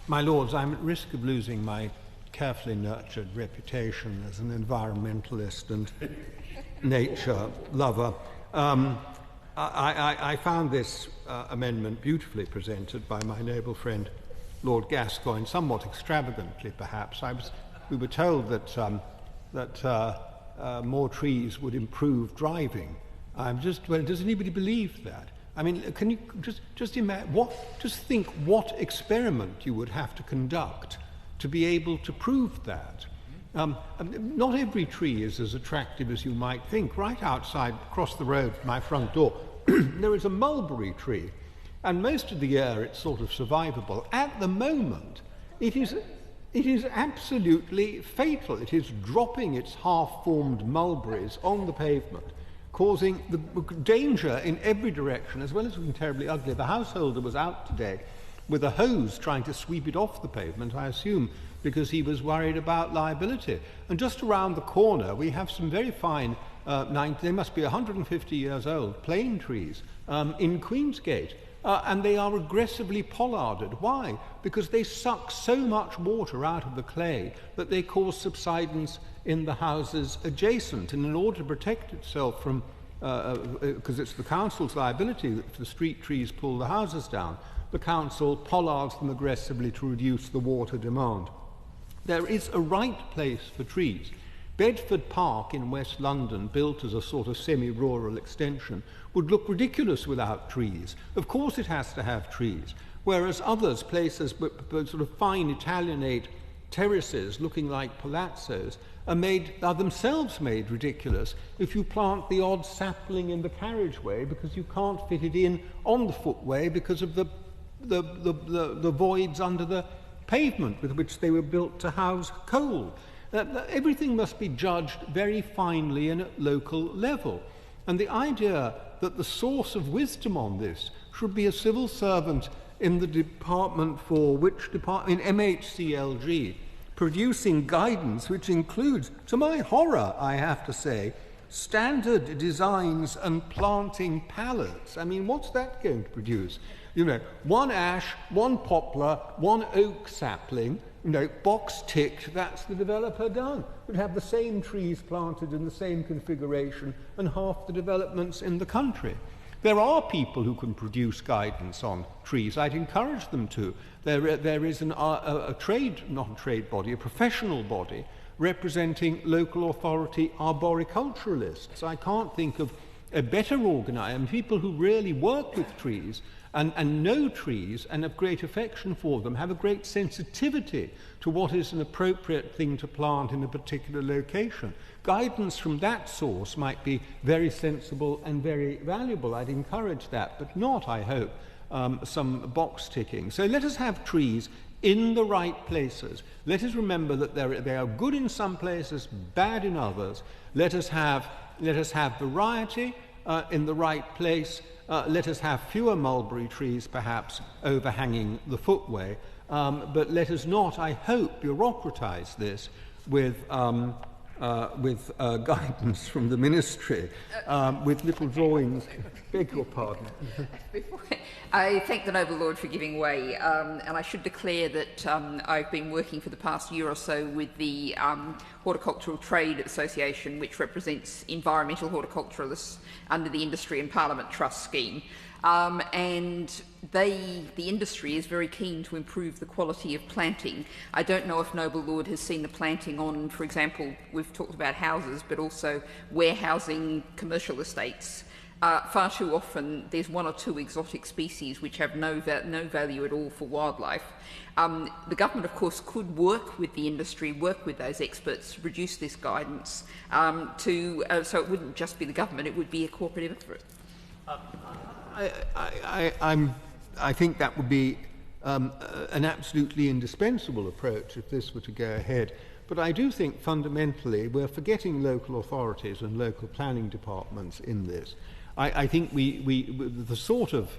My Lords, I'm at risk of losing my carefully nurtured reputation as an environmentalist and nature lover. I found this amendment beautifully presented by my noble friend Lord Gascoigne, somewhat extravagantly perhaps. We were told that more trees would improve driving. Does anybody believe that? I mean, can you just imagine just think what experiment you would have to conduct to be able to prove that. Not every tree is as attractive as you might think. Right outside, across the road from my front door, there is a mulberry tree, and most of the year it's sort of survivable. At the moment, it is absolutely fatal. It is dropping its half-formed mulberries on the pavement, causing the danger in every direction, as well as looking terribly ugly. The householder was out today with a hose trying to sweep it off the pavement, I assume, because he was worried about liability. And just around the corner, we have some very fine, they must be 150 years old, plane trees in Queensgate. And they are aggressively pollarded. Why? Because they suck so much water out of the clay that they cause subsidence in the houses adjacent. And in order to protect itself from, because it's the council's liability that if the street trees pull the houses down, the council pollards them aggressively to reduce the water demand. There is a right place for trees. Bedford Park in West London, built as a sort of semi-rural extension, would look ridiculous without trees. Of course it has to have trees, whereas others, places sort of fine Italianate terraces looking like palazzos, are themselves made ridiculous if you plant the odd sapling in the carriageway because you can't fit it in on the footway because of the voids under the pavement with which they were built to house coal. Everything must be judged very finely and at local level. And the idea that the source of wisdom on this should be a civil servant in the department for which department, in MHCLG, producing guidance which includes, to my horror, I have to say, standard designs and planting pallets. I mean, what's that going to produce? You know, one ash, one poplar, one oak sapling, you know, box ticked, that's the developer done. We'd have the same trees planted in the same configuration and half the developments in the country. There are people who can produce guidance on trees. I'd encourage them to. There is a professional body representing local authority arboriculturalists. I can't think of a better organiser, and people who really work with trees and know trees and have great affection for them, have a great sensitivity to what is an appropriate thing to plant in a particular location. Guidance from that source might be very sensible and very valuable. I'd encourage that, but not, I hope, some box ticking. So let us have trees in the right places. Let us remember that they are good in some places, bad in others. Let us have variety in the right place. Let us have fewer mulberry trees, perhaps, overhanging the footway. But let us not, I hope, bureaucratise this with guidance from the ministry, with little drawings. Beg your pardon. I thank the noble Lord for giving way, and I should declare that I've been working for the past year or so with the Horticultural Trade Association, which represents environmental horticulturalists under the Industry and Parliament Trust scheme. And the industry is very keen to improve the quality of planting. I don't know if Noble Lord has seen the planting on, for example, we've talked about houses, but also warehousing commercial estates. Far too often there's one or two exotic species which have no value at all for wildlife. The government, of course, could work with the industry, work with those experts to produce this guidance so it wouldn't just be the government, it would be a cooperative effort. I think that would be an absolutely indispensable approach if this were to go ahead. But I do think fundamentally we're forgetting local authorities and local planning departments in this. I think the sort of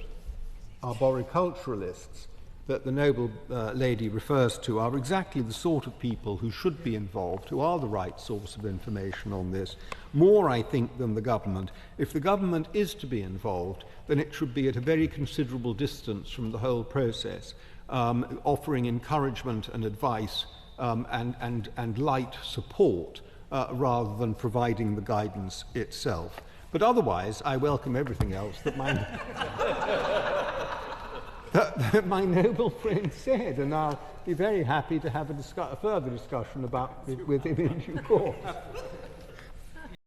arboriculturalists that the noble lady refers to are exactly the sort of people who should be involved, who are the right source of information on this, more, I think, than the government. If the government is to be involved, then it should be at a very considerable distance from the whole process, offering encouragement and advice and light support rather than providing the guidance itself. But otherwise, I welcome everything else that that my noble friend said, and I'll be very happy to have a further discussion about it with him in due course.